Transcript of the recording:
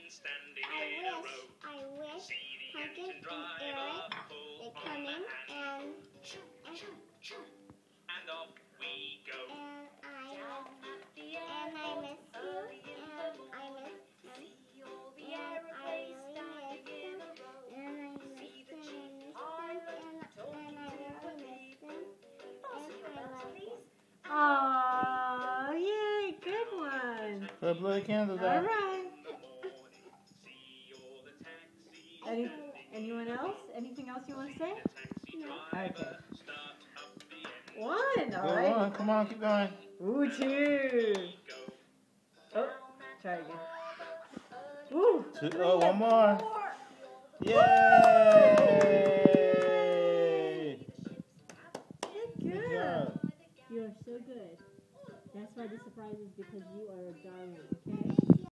I wish Hunter and Eric, they're coming, and off we go. And I miss you, and I miss him, and I really miss him, and I miss him, and I really miss him, and I love him. Aww, yay, good one. So blow the candles out. All right. Anyone else? Anything else you want to say? No. Okay. One, all Go right. on, come on, keep going. Ooh, two. Oh, try again. Ooh. Oh, one more. Yay! Good. Good job. You are so good. That's why the surprise is because you are a darling, okay?